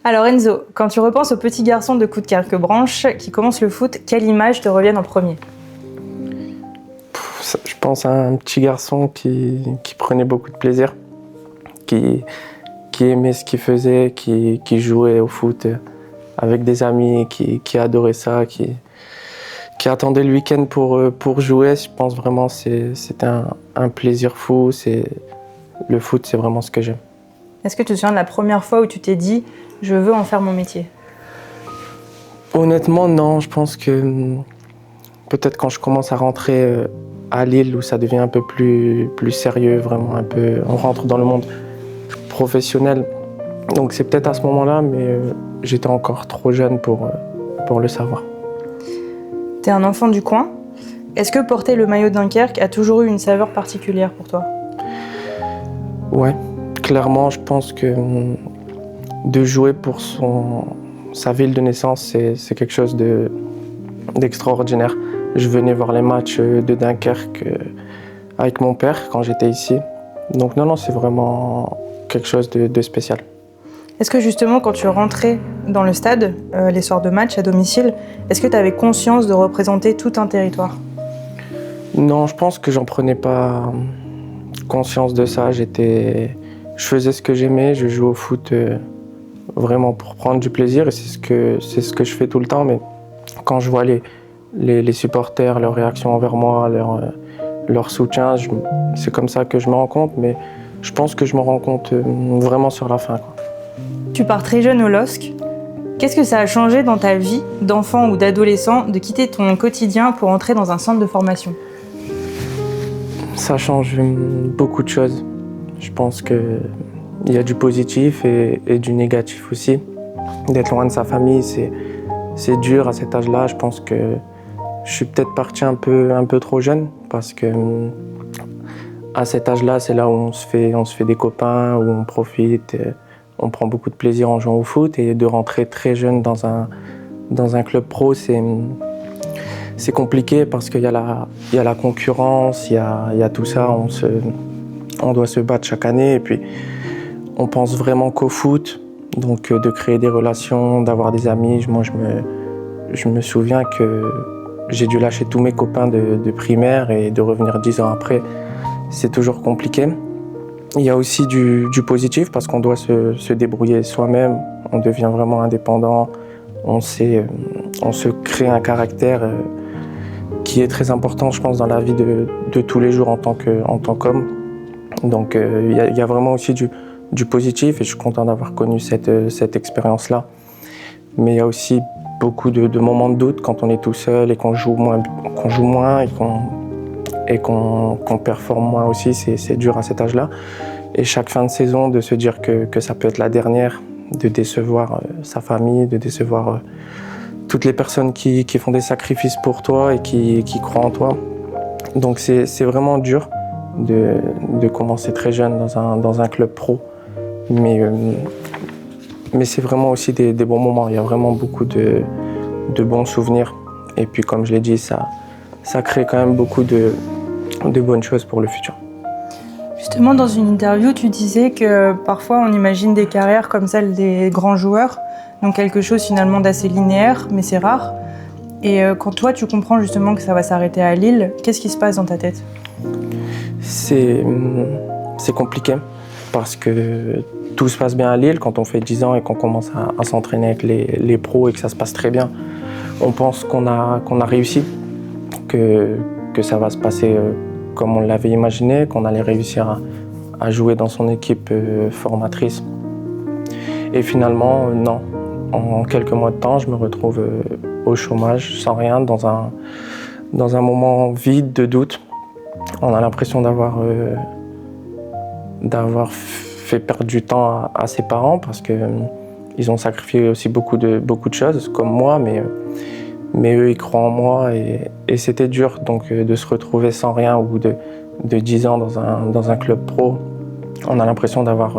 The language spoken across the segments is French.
Alors Enzo, quand tu repenses au petit garçon de Coudekerque-Branche qui commence le foot, quelle image te revient en premier? Je pense à un petit garçon qui prenait beaucoup de plaisir, qui aimait ce qu'il faisait, qui jouait au foot avec des amis, qui adorait ça, qui attendait le week-end pour jouer. Je pense vraiment que c'était un plaisir fou. Le foot, c'est vraiment ce que j'aime. Est-ce que tu te souviens de la première fois où tu t'es dit « je veux en faire mon métier » ? Honnêtement, non. Je pense que peut-être quand je commence à rentrer à Lille, où ça devient un peu plus sérieux, vraiment on rentre dans le monde professionnel. Donc c'est peut-être à ce moment-là, mais j'étais encore trop jeune pour le savoir. T'es un enfant du coin. Est-ce que porter le maillot de Dunkerque a toujours eu une saveur particulière pour toi ? Ouais, clairement, je pense que de jouer pour sa ville de naissance, c'est quelque chose d'extraordinaire. Je venais voir les matchs de Dunkerque avec mon père quand j'étais ici. Donc non, c'est vraiment quelque chose de spécial. Est-ce que justement, quand tu rentrais dans le stade, les soirs de match à domicile, est-ce que tu avais conscience de représenter tout un territoire ? Non, je pense que j'en prenais pas conscience de ça. Je faisais ce que j'aimais, je jouais au foot vraiment pour prendre du plaisir et c'est ce que je fais tout le temps. Mais quand je vois les supporters, leurs réactions envers moi, leur soutien, c'est comme ça que je me rends compte. Mais je pense que je me rends compte vraiment sur la fin, quoi. Tu pars très jeune au LOSC. Qu'est-ce que ça a changé dans ta vie d'enfant ou d'adolescent de quitter ton quotidien pour entrer dans un centre de formation ? Ça change beaucoup de choses. Je pense qu'il y a du positif et du négatif aussi. D'être loin de sa famille, c'est dur à cet âge-là. Je pense que je suis peut-être parti un peu trop jeune parce que à cet âge-là, c'est là où on se fait des copains, où on profite. On prend beaucoup de plaisir en jouant au foot et de rentrer très jeune dans un club pro, c'est compliqué parce qu'il y a la concurrence, il y a tout ça, on doit se battre chaque année et puis on pense vraiment qu'au foot, donc de créer des relations, d'avoir des amis. Moi, je me souviens que j'ai dû lâcher tous mes copains de primaire et de revenir 10 ans après, c'est toujours compliqué. Il y a aussi du positif parce qu'on doit se débrouiller soi-même, on devient vraiment indépendant, on se crée un caractère qui est très important, je pense, dans la vie de tous les jours en tant qu'homme. Donc il y a vraiment aussi du positif et je suis content d'avoir connu cette expérience-là. Mais il y a aussi beaucoup de moments de doute quand on est tout seul et qu'on joue moins et qu'on performe moins aussi, c'est dur à cet âge-là. Et chaque fin de saison, de se dire que ça peut être la dernière, de décevoir sa famille, de décevoir toutes les personnes qui font des sacrifices pour toi et qui croient en toi. Donc c'est vraiment dur de commencer très jeune dans un club pro. Mais c'est vraiment aussi des bons moments. Il y a vraiment beaucoup de bons souvenirs. Et puis comme je l'ai dit, ça crée quand même beaucoup de bonnes choses pour le futur. Justement, dans une interview, tu disais que parfois on imagine des carrières comme celles des grands joueurs, donc quelque chose finalement d'assez linéaire, mais c'est rare. Et quand toi tu comprends justement que ça va s'arrêter à Lille, qu'est-ce qui se passe dans ta tête ? C'est compliqué parce que tout se passe bien à Lille. Quand on fait 10 ans et qu'on commence à s'entraîner avec les pros et que ça se passe très bien, on pense qu'on a réussi, que ça va se passer comme on l'avait imaginé, qu'on allait réussir à jouer dans son équipe formatrice. Et finalement, non. En quelques mois de temps, je me retrouve au chômage, sans rien, dans un moment vide de doute. On a l'impression d'avoir fait perdre du temps à ses parents parce qu'ils ont sacrifié aussi beaucoup de choses, comme moi, mais eux, ils croient en moi et c'était dur donc de se retrouver sans rien au bout de 10 ans dans un club pro. On a l'impression d'avoir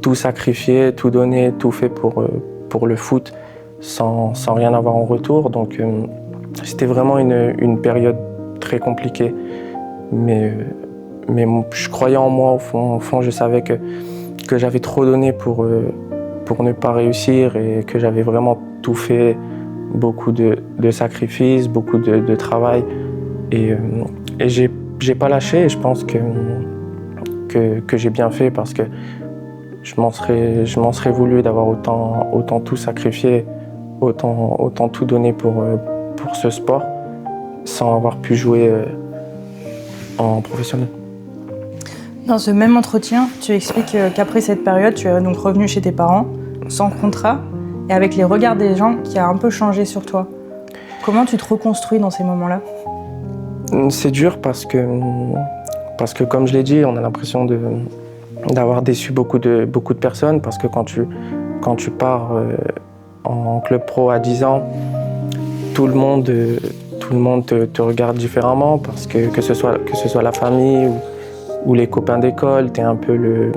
tout sacrifié, tout donné, tout fait pour le foot sans rien avoir en retour. Donc c'était vraiment une période très compliquée. Mais je croyais en moi au fond je savais que j'avais trop donné pour pour ne pas réussir et que j'avais vraiment tout fait, beaucoup de sacrifices, beaucoup de travail. Et j'ai pas lâché et je pense que j'ai bien fait parce que je m'en serais voulu d'avoir autant tout sacrifié, autant tout donné pour ce sport sans avoir pu jouer en professionnel. Dans ce même entretien, tu expliques qu'après cette période, tu es donc revenu chez tes parents, sans contrat, et avec les regards des gens qui a un peu changé sur toi. Comment tu te reconstruis dans ces moments-là ? C'est dur parce que comme je l'ai dit, on a l'impression d'avoir déçu beaucoup de personnes parce que quand tu pars en club pro à 10 ans, tout le monde te regarde différemment parce que ce soit la famille ou les copains d'école, t'es un peu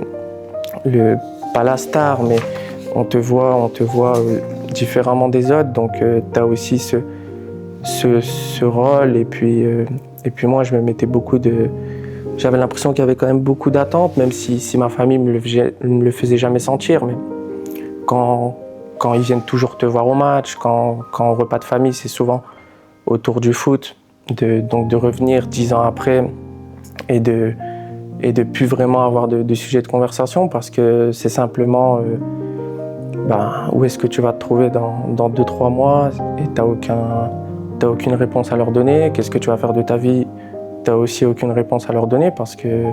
pas la star, mais on te voit différemment des autres, donc t'as aussi ce rôle et puis moi je me mettais j'avais l'impression qu'il y avait quand même beaucoup d'attentes, même si ma famille me le faisait jamais sentir, mais quand ils viennent toujours te voir au match, quand au repas de famille, c'est souvent autour du foot, donc de revenir 10 ans après et de plus vraiment avoir de sujets de conversation parce que c'est simplement où est-ce que tu vas te trouver dans 2-3 mois et t'as aucune réponse à leur donner. Qu'est-ce que tu vas faire de ta vie? T'as aussi aucune réponse à leur donner parce que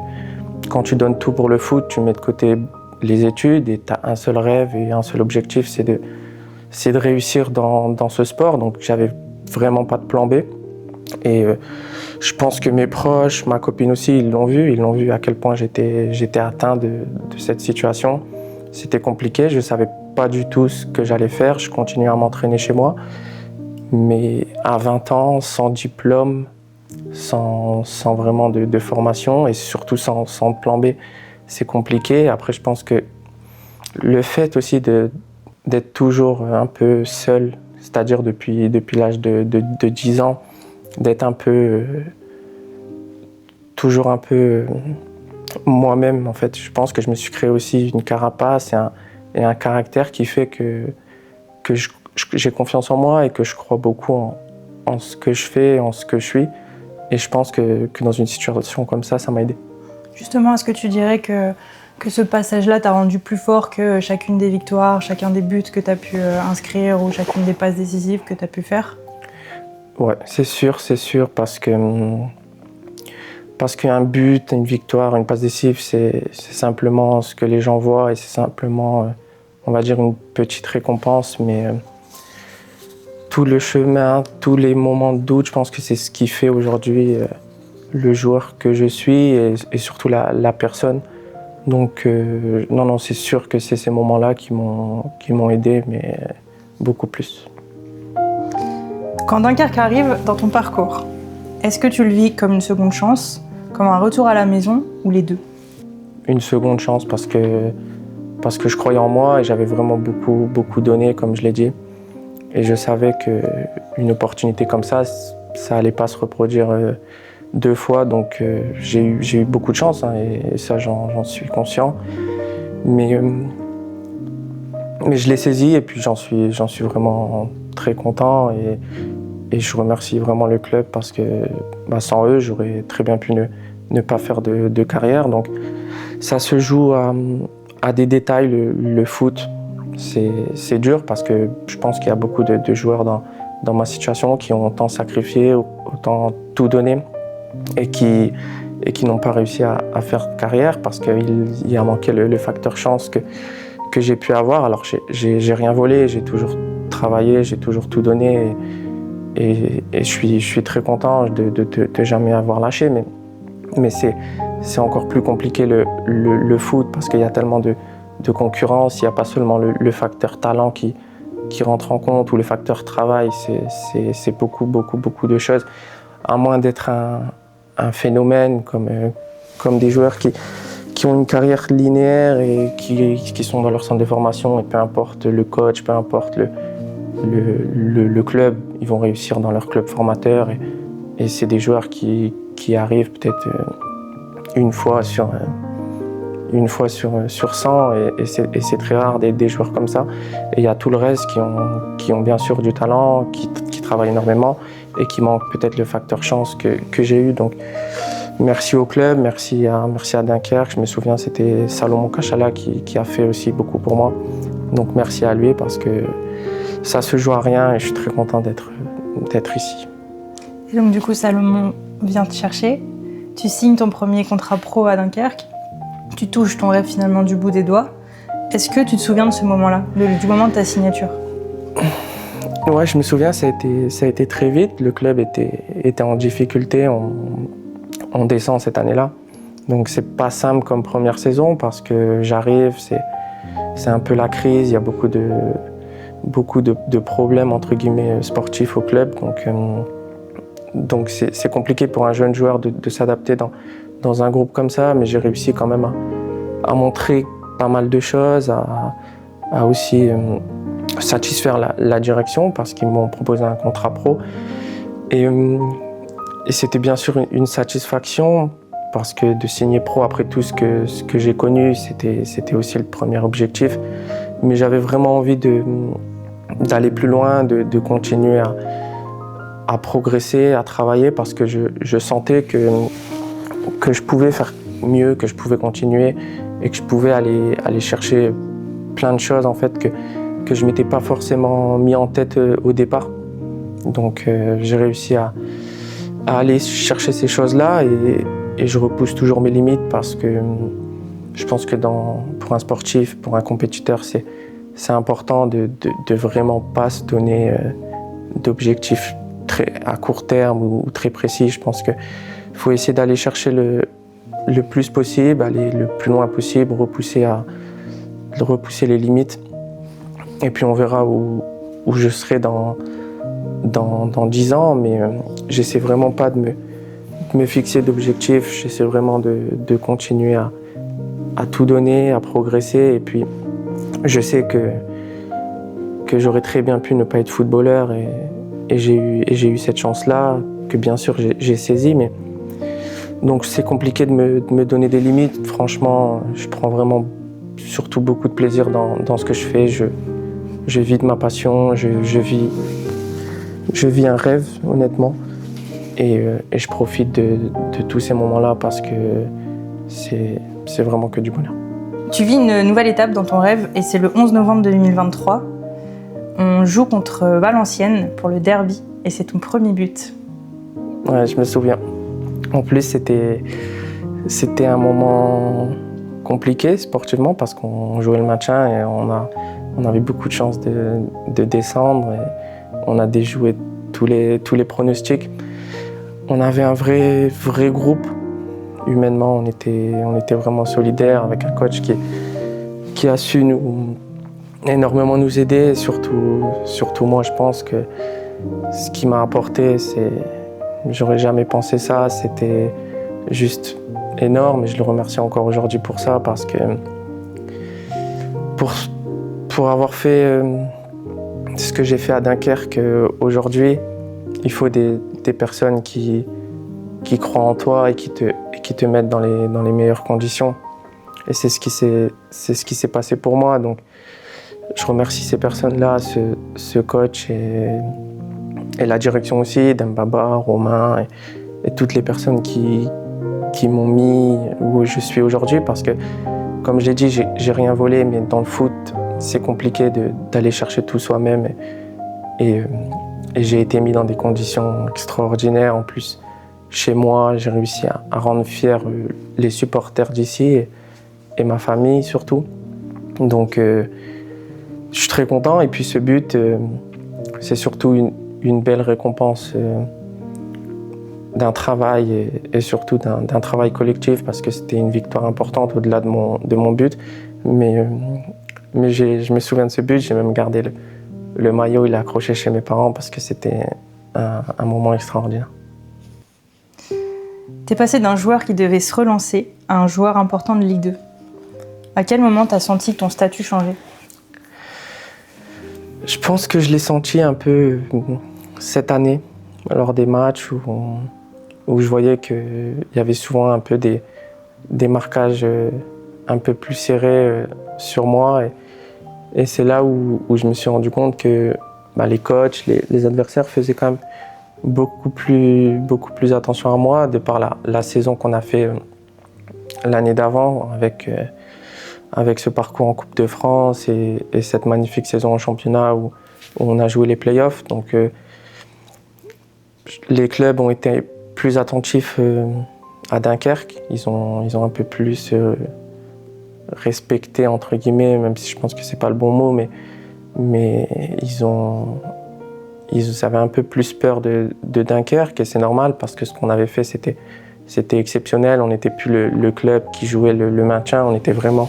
quand tu donnes tout pour le foot, tu mets de côté les études et t'as un seul rêve et un seul objectif, c'est de réussir dans ce sport. Donc j'avais vraiment pas de plan B. Et je pense que mes proches, ma copine aussi, ils l'ont vu à quel point j'étais atteint de cette situation. C'était compliqué, je savais pas du tout ce que j'allais faire, je continuais à m'entraîner chez moi. Mais à 20 ans, sans diplôme, sans vraiment de formation et surtout sans plan B, c'est compliqué. Après, je pense que le fait aussi d'être toujours un peu seul, c'est-à-dire depuis l'âge de 10 ans, d'être toujours un peu moi-même, en fait. Je pense que je me suis créé aussi une carapace et un caractère qui fait que j'ai confiance en moi et que je crois beaucoup en ce que je fais, en ce que je suis. Et je pense que dans une situation comme ça m'a aidé. Justement, est-ce que tu dirais que ce passage-là t'a rendu plus fort que chacune des victoires, chacun des buts que tu as pu inscrire ou chacune des passes décisives que tu as pu faire ? Ouais, c'est sûr, parce qu'un but, une victoire, une passe décisive, c'est simplement ce que les gens voient et c'est simplement, on va dire, une petite récompense, mais tout le chemin, tous les moments de doute, je pense que c'est ce qui fait aujourd'hui le joueur que je suis et surtout la personne. Donc non, c'est sûr que c'est ces moments-là qui m'ont aidé, mais beaucoup plus. Quand Dunkerque arrive dans ton parcours, est-ce que tu le vis comme une seconde chance, comme un retour à la maison ou les deux ? Une seconde chance parce que je croyais en moi et j'avais vraiment beaucoup donné, comme je l'ai dit. Et je savais qu'une opportunité comme ça allait pas se reproduire 2 fois. Donc j'ai eu beaucoup de chance et ça, j'en suis conscient. Mais je l'ai saisi et puis j'en suis vraiment très content et je remercie vraiment le club parce que sans eux, j'aurais très bien pu ne pas faire de carrière. Donc ça se joue à des détails, le foot. C'est dur parce que je pense qu'il y a beaucoup de joueurs dans ma situation qui ont autant sacrifié, autant tout donné et qui n'ont pas réussi à faire carrière parce qu'il y a manqué le facteur chance que j'ai pu avoir. Alors j'ai rien volé, j'ai toujours travaillé, j'ai toujours tout donné et je suis très content de jamais avoir lâché. Mais c'est encore plus compliqué le foot parce qu'il y a tellement de concurrence, il n'y a pas seulement le facteur talent qui rentre en compte ou le facteur travail, c'est beaucoup de choses. À moins d'être un phénomène comme des joueurs qui ont une carrière linéaire et qui sont dans leur centre de formation et peu importe le coach, peu importe le club, ils vont réussir dans leur club formateur et c'est des joueurs qui arrivent peut-être une fois une fois sur 100 et c'est très rare des joueurs comme ça. Et il y a tout le reste qui ont bien sûr du talent, qui travaillent énormément et qui manquent peut-être le facteur chance que j'ai eu. Donc merci au club, merci à Dunkerque. Je me souviens, c'était Salomon Kachala qui a fait aussi beaucoup pour moi. Donc merci à lui parce que ça se joue à rien et je suis très content d'être ici. Et donc du coup, Salomon vient te chercher, tu signes ton premier contrat pro à Dunkerque, tu touches ton rêve finalement du bout des doigts. Est-ce que tu te souviens de ce moment-là, du moment de ta signature? Ouais, je me souviens, ça a été très vite. Le club était en difficulté, on descend cette année-là. Donc c'est pas simple comme première saison parce que j'arrive, c'est un peu la crise, il y a beaucoup de problèmes entre guillemets sportifs au club. Donc c'est compliqué pour un jeune joueur de s'adapter dans un groupe comme ça, mais j'ai réussi quand même à montrer pas mal de choses, à aussi satisfaire la direction parce qu'ils m'ont proposé un contrat pro. Et c'était bien sûr une satisfaction parce que de signer pro après tout ce que j'ai connu, c'était aussi le premier objectif. Mais j'avais vraiment envie d'aller plus loin, de continuer à progresser, à travailler parce que je sentais que je pouvais faire mieux, que je pouvais continuer et que je pouvais aller chercher plein de choses en fait que je m'étais pas forcément mis en tête au départ. Donc j'ai réussi à aller chercher ces choses-là et je repousse toujours mes limites parce que je pense que pour un sportif, pour un compétiteur, c'est important de vraiment pas se donner d'objectifs très à court terme ou très précis. Je pense qu'il faut essayer d'aller chercher le plus possible, aller le plus loin possible, repousser les limites. Et puis on verra où je serai dans 10 ans, mais j'essaie vraiment pas de me fixer d'objectifs, j'essaie vraiment de continuer à tout donner, à progresser. Et puis je sais que j'aurais très bien pu ne pas être footballeur et j'ai eu cette chance-là, que bien sûr j'ai saisie. Mais donc c'est compliqué de me donner des limites. Franchement, je prends vraiment surtout beaucoup de plaisir dans ce que je fais. Je vis de ma passion, je vis un rêve, honnêtement. Et je profite de tous ces moments-là parce que c'est vraiment que du bonheur. Tu vis une nouvelle étape dans ton rêve et c'est le 11 novembre 2023. On joue contre Valenciennes pour le derby et c'est ton premier but. Ouais, je me souviens. En plus, c'était un moment compliqué sportivement parce qu'on jouait le maintien et on avait beaucoup de chances de descendre. Et on a déjoué tous les pronostics. On avait un vrai groupe. Humainement, on était vraiment solidaires avec un coach qui a su énormément nous aider. Et surtout moi, je pense que ce qui m'a apporté, j'aurais jamais pensé ça. C'était juste énorme et je le remercie encore aujourd'hui pour ça parce que pour avoir fait ce que j'ai fait à Dunkerque aujourd'hui, il faut des personnes qui croient en toi et qui te mettent dans les meilleures conditions. Et c'est ce qui s'est passé pour moi. Donc, je remercie ces personnes-là, ce coach et la direction aussi, Dembaba, Romain et toutes les personnes qui m'ont mis où je suis aujourd'hui. Parce que, comme je l'ai dit, j'ai rien volé, mais dans le foot, c'est compliqué d'aller chercher tout soi-même. Et j'ai été mis dans des conditions extraordinaires. En plus, chez moi, j'ai réussi à rendre fiers les supporters d'ici et ma famille surtout. Donc, je suis très content. Et puis ce but, c'est surtout une belle récompense d'un travail et surtout d'un travail collectif parce que c'était une victoire importante au-delà de mon but. Mais je me souviens de ce but, j'ai même gardé le maillot, il est accroché chez mes parents parce que c'était un moment extraordinaire. T'es passé d'un joueur qui devait se relancer à un joueur important de Ligue 2. À quel moment t'as senti ton statut changer ? Je pense que je l'ai senti un peu cette année, lors des matchs où je voyais qu'il y avait souvent un peu des marquages un peu plus serré sur moi. Et c'est là où je me suis rendu compte que les coachs, les adversaires faisaient quand même beaucoup plus attention à moi, de par la saison qu'on a fait l'année d'avant avec ce parcours en Coupe de France et cette magnifique saison en championnat où on a joué les playoffs. Donc les clubs ont été plus attentifs à Dunkerque. Ils ont un peu plus respecté, entre guillemets, même si je pense que c'est pas le bon mot, mais ils avaient un peu plus peur de Dunkerque, et c'est normal parce que ce qu'on avait fait c'était exceptionnel. On n'était plus le club qui jouait le maintien, on était vraiment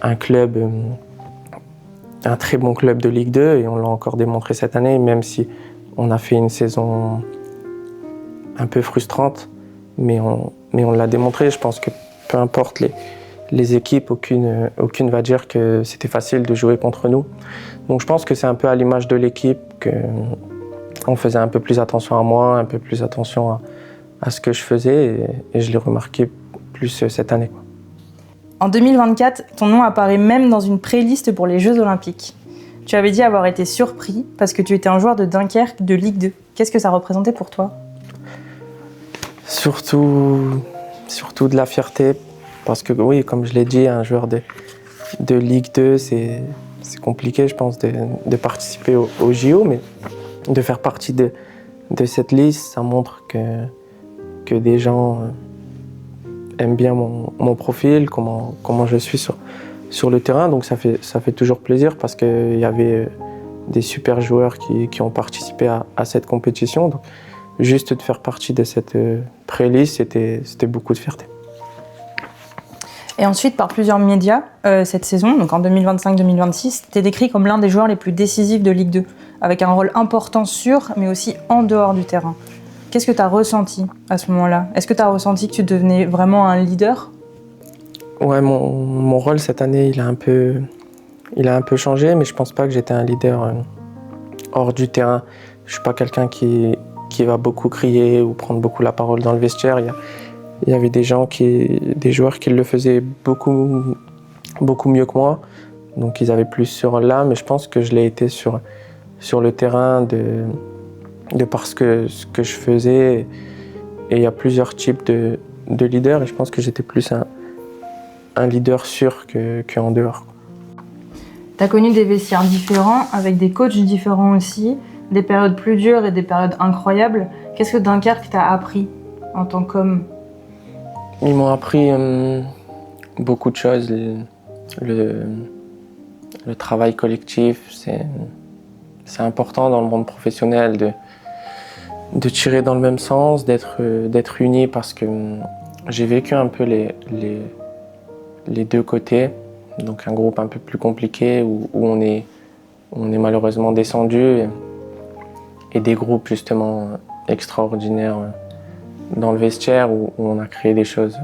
un très bon club de Ligue 2, et on l'a encore démontré cette année, même si on a fait une saison un peu frustrante, mais on l'a démontré. Je pense que peu importe les équipes, aucune va dire que c'était facile de jouer contre nous. Donc je pense que c'est un peu à l'image de l'équipe qu'on faisait un peu plus attention à moi, un peu plus attention à ce que je faisais, et je l'ai remarqué plus cette année. En 2024, ton nom apparaît même dans une pré-liste pour les Jeux Olympiques. Tu avais dit avoir été surpris parce que tu étais un joueur de Dunkerque de Ligue 2. Qu'est-ce que ça représentait pour toi ? Surtout de la fierté, parce que oui, comme je l'ai dit, un joueur de Ligue 2, c'est compliqué, je pense, de participer au JO, mais de faire partie de cette liste, ça montre que des gens aiment bien mon profil, comment je suis sur le terrain. Donc ça fait toujours plaisir, parce qu'il y avait des super joueurs qui ont participé à cette compétition. Donc, juste de faire partie de cette pré-liste, c'était beaucoup de fierté. Et ensuite, par plusieurs médias, cette saison, donc en 2025-2026, tu es décrit comme l'un des joueurs les plus décisifs de Ligue 2, avec un rôle important sur, mais aussi en dehors du terrain. Qu'est-ce que tu as ressenti à ce moment-là ? Est-ce que tu as ressenti que tu devenais vraiment un leader ? Ouais, mon rôle cette année, il a un peu changé, mais je pense pas que j'étais un leader hors du terrain. Je suis pas quelqu'un qui va beaucoup crier ou prendre beaucoup la parole dans le vestiaire. Il y avait des joueurs qui le faisaient beaucoup mieux que moi, donc ils avaient plus ce rôle-là, mais je pense que je l'ai été sur le terrain de par ce que je faisais. Et il y a plusieurs types de leaders, et je pense que j'étais plus un leader sûr qu'en dehors. Tu as connu des vestiaires différents, avec des coachs différents aussi, des périodes plus dures et des périodes incroyables. Qu'est-ce que Dunkerque t'a appris en tant qu'homme ? Ils m'ont appris beaucoup de choses. Le travail collectif, c'est important dans le monde professionnel de tirer dans le même sens, d'être unis, parce que j'ai vécu un peu les deux côtés. Donc un groupe un peu plus compliqué où on est malheureusement descendu, et des groupes justement extraordinaires dans le vestiaire où on a créé des choses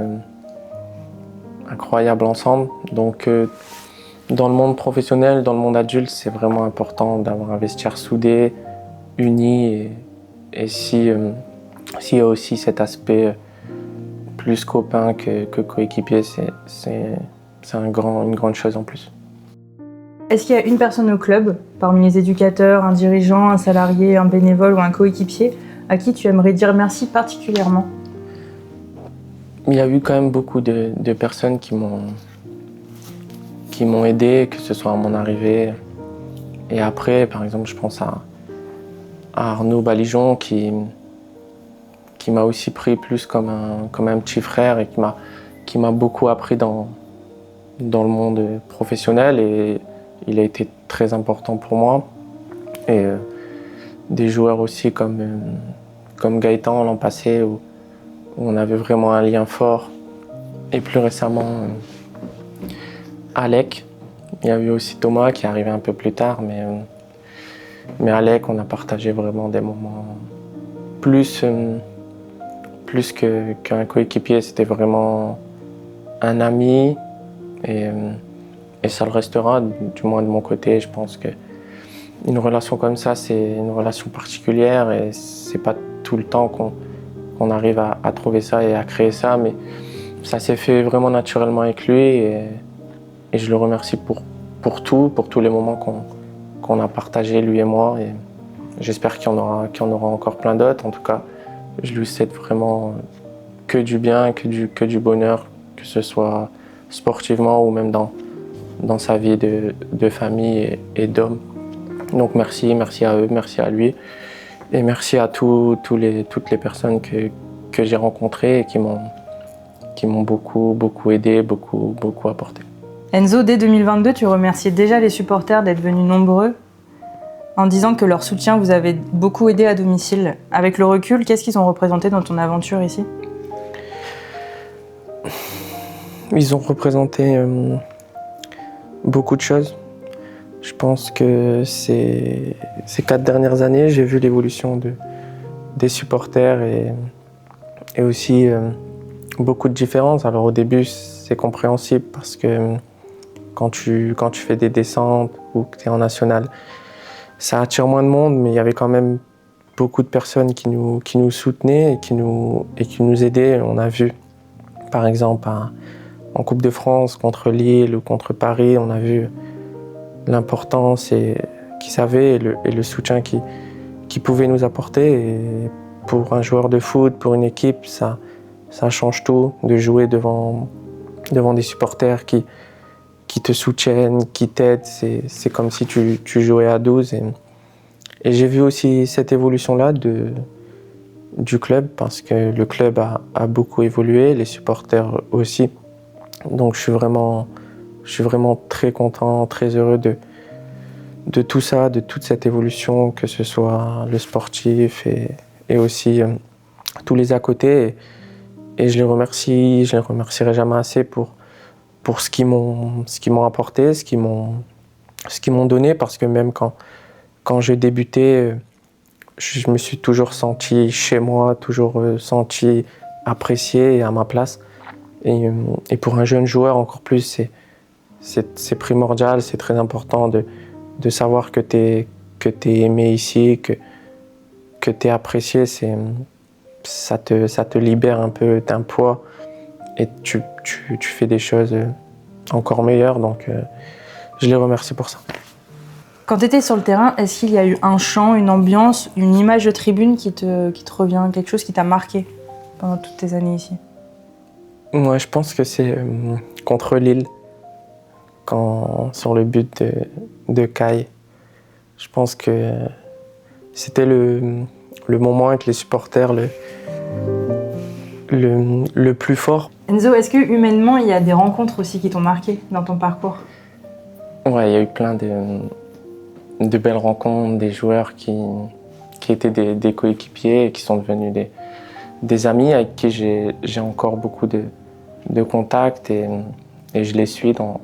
incroyables ensemble. Donc dans le monde professionnel, dans le monde adulte, c'est vraiment important d'avoir un vestiaire soudé, uni, et s'il y a aussi cet aspect plus copain que coéquipier, c'est une grande chose en plus. Est-ce qu'il y a une personne au club, parmi les éducateurs, un dirigeant, un salarié, un bénévole ou un coéquipier, à qui tu aimerais dire merci particulièrement ? Il y a eu quand même beaucoup de personnes qui m'ont aidé, que ce soit à mon arrivée et après. Par exemple, je pense à Arnaud Balijon qui m'a aussi pris plus comme un petit frère, et qui m'a beaucoup appris dans le monde professionnel, et il a été très important pour moi. Et des joueurs aussi comme Gaëtan l'an passé, où on avait vraiment un lien fort. Et plus récemment, Alec. Il y a eu aussi Thomas qui est arrivé un peu plus tard, mais Alec, on a partagé vraiment des moments plus qu'un coéquipier. C'était vraiment un ami, et ça le restera, du moins de mon côté. Je pense qu'une relation comme ça, c'est une relation particulière, et c'est pas tout le temps qu'on arrive à trouver ça et à créer ça, mais ça s'est fait vraiment naturellement avec lui et je le remercie pour tous les moments qu'on a partagés, lui et moi. Et j'espère qu'il y en aura encore plein d'autres. En tout cas, je lui souhaite vraiment que du bien, que du bonheur, que ce soit sportivement ou même dans sa vie de famille et d'homme. Donc merci à eux, merci à lui et merci à toutes les personnes que j'ai rencontrées et qui m'ont beaucoup aidé, beaucoup apporté. Enzo, dès 2022, tu remerciais déjà les supporters d'être venus nombreux en disant que leur soutien vous avait beaucoup aidé à domicile. Avec le recul, qu'est-ce qu'ils ont représenté dans ton aventure ici? Ils ont représenté beaucoup de choses. Je pense que ces 4 dernières années, j'ai vu l'évolution des supporters et aussi beaucoup de différences. Alors au début, c'est compréhensible parce que quand tu fais des descentes ou que tu es en national, ça attire moins de monde, mais il y avait quand même beaucoup de personnes qui nous soutenaient et qui nous aidaient. On a vu, par exemple, en Coupe de France contre Lille ou contre Paris, on a vu l'importance qu'ils avaient et le soutien qu'ils pouvaient nous apporter. Et pour un joueur de foot, pour une équipe, ça change tout de jouer devant des supporters qui te soutiennent, qui t'aident. C'est comme si tu jouais à 12. Et j'ai vu aussi cette évolution-là du club parce que le club a beaucoup évolué, les supporters aussi. Donc je suis vraiment très content, très heureux de tout ça, de toute cette évolution, que ce soit le sportif et aussi tous les à côté. Et je les remercierai jamais assez pour ce qu'ils m'ont apporté, ce qu'ils m'ont donné, parce que même quand j'ai débuté, je me suis toujours senti chez moi, toujours senti apprécié et à ma place. Et pour un jeune joueur, encore plus, c'est primordial, c'est très important de savoir que t'es aimé ici, que t'es apprécié. Ça te libère un peu d'un poids et tu fais des choses encore meilleures. Donc, je les remercie pour ça. Quand tu étais sur le terrain, est-ce qu'il y a eu un chant, une ambiance, une image de tribune qui te revient, quelque chose qui t'a marqué pendant toutes tes années ici? Ouais, je pense que c'est contre Lille, sur le but de Kai. Je pense que c'était le moment avec les supporters le plus fort. Enzo, est-ce que humainement, il y a des rencontres aussi qui t'ont marqué dans ton parcours? Ouais, il y a eu plein de belles rencontres, des joueurs qui étaient des coéquipiers et qui sont devenus des amis avec qui j'ai encore beaucoup de contacts et je les suis dans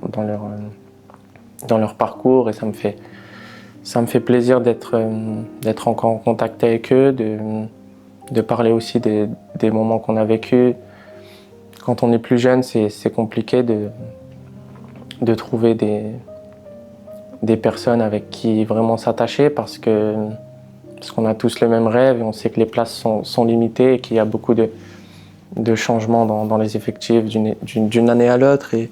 leur parcours et ça me fait plaisir d'être encore en contact avec eux, de parler aussi des moments qu'on a vécus. Quand on est plus jeune, c'est compliqué de trouver des personnes avec qui vraiment s'attacher parce qu'on a tous le même rêve et on sait que les places sont limitées et qu'il y a beaucoup de changements dans les effectifs d'une année à l'autre et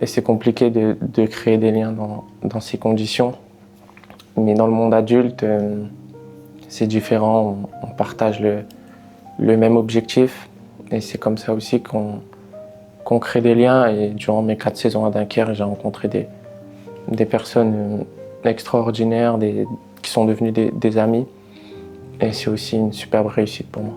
c'est compliqué de créer des liens dans ces conditions. Mais dans le monde adulte, c'est différent, on partage le même objectif et c'est comme ça aussi qu'on crée des liens. Et durant mes 4 saisons à Dunkerque, j'ai rencontré des personnes extraordinaires qui sont devenues des amis et c'est aussi une superbe réussite pour moi.